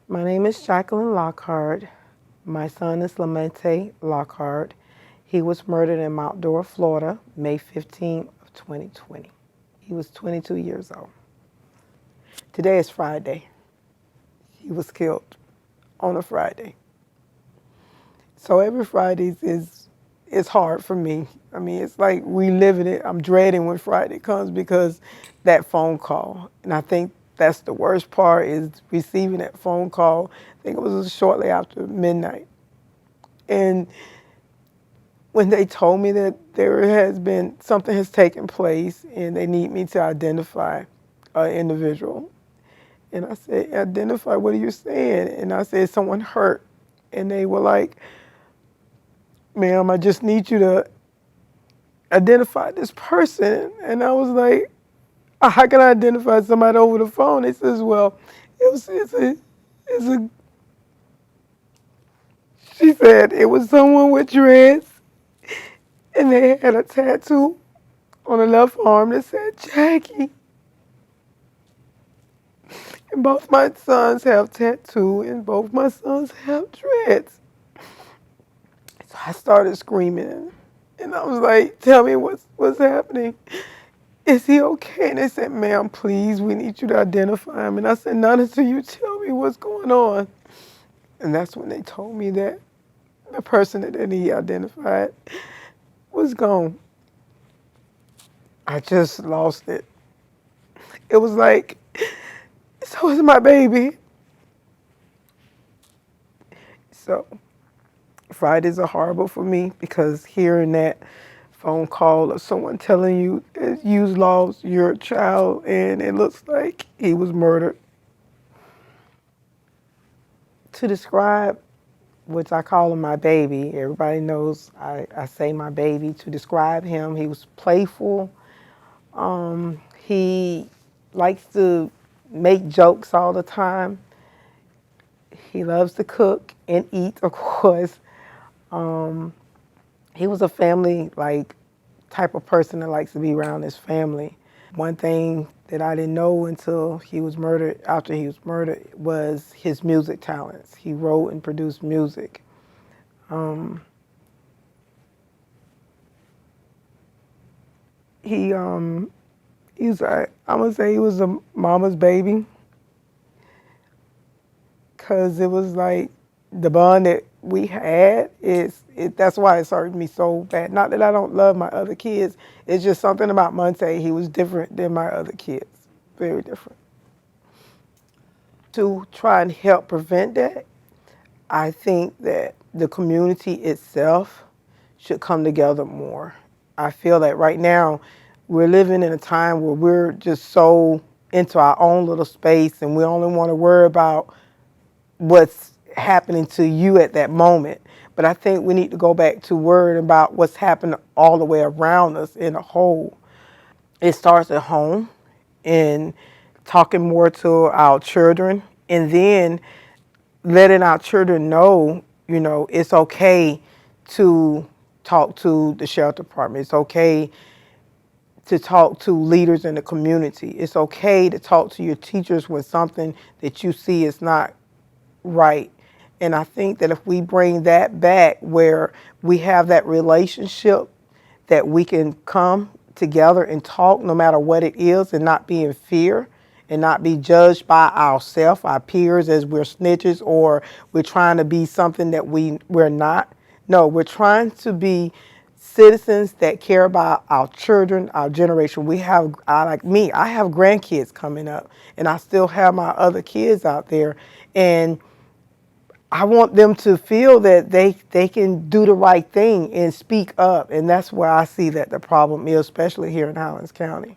My name is Jacquelyn Lockhart. My son is Lamonte Lockhart. He was murdered in Mount Dora, Florida, May 15th of 2020. He was 22 years old. Today is Friday. He was killed on a Friday. So every Friday is hard for me. I mean, it's like reliving it. I'm dreading when Friday comes because that phone call. And I think that's the worst part is receiving that phone call. I think it was shortly after midnight. And when they told me that there has been something has taken place and they need me to identify an individual. And I said, identify, what are you saying? And I said, someone hurt. And they were like, ma'am, I just need you to identify this person. And I was like, how can I identify somebody over the phone? They says, well, it's a, she said it was someone with dreads and they had a tattoo on the left arm that said Jackie. And both my sons have tattoos and both my sons have dreads. So I started screaming and I was like, tell me what's happening. Is he okay? And they said, ma'am, please, we need you to identify him. And I said, not until you tell me what's going on. And that's when they told me that the person that they need identified was gone. I just lost it. It was like, so is my baby. So Fridays are horrible for me because hearing that phone call of someone telling you you've lost your child and it looks like he was murdered. To describe, which I call him my baby, everybody knows I say my baby. To describe him, he was playful. He likes to make jokes all the time. He loves to cook and eat, of course. He was a family type of person that likes to be around his family. One thing that I didn't know until he was murdered, after he was murdered, was his music talents. He wrote and produced music. He he's I'm gonna say he was a mama's baby, cause it was like the bond that we had that's why it's hurting me so bad. Not that I don't love my other kids, it's just something about Monte. He was different than my other kids, very different. To try and help prevent that, I think that the community itself should come together more. I feel that right now we're living in a time where we're just so into our own little space and we only want to worry about what's happening to you at that moment. But I think we need to go back to worrying about what's happening all the way around us in a whole. It starts at home and talking more to our children and then letting our children know, it's okay to talk to the sheriff department. It's okay to talk to leaders in the community. It's okay to talk to your teachers when something that you see is not right. And I think that if we bring that back where we have that relationship that we can come together and talk no matter what it is and not be in fear and not be judged by ourselves, our peers, as we're snitches or we're trying to be something that we're not. No, we're trying to be citizens that care about our children, our generation. Like me, I have grandkids coming up and I still have my other kids out there. And I want them to feel that they can do the right thing and speak up. And that's where I see that the problem is, especially here in Highlands County.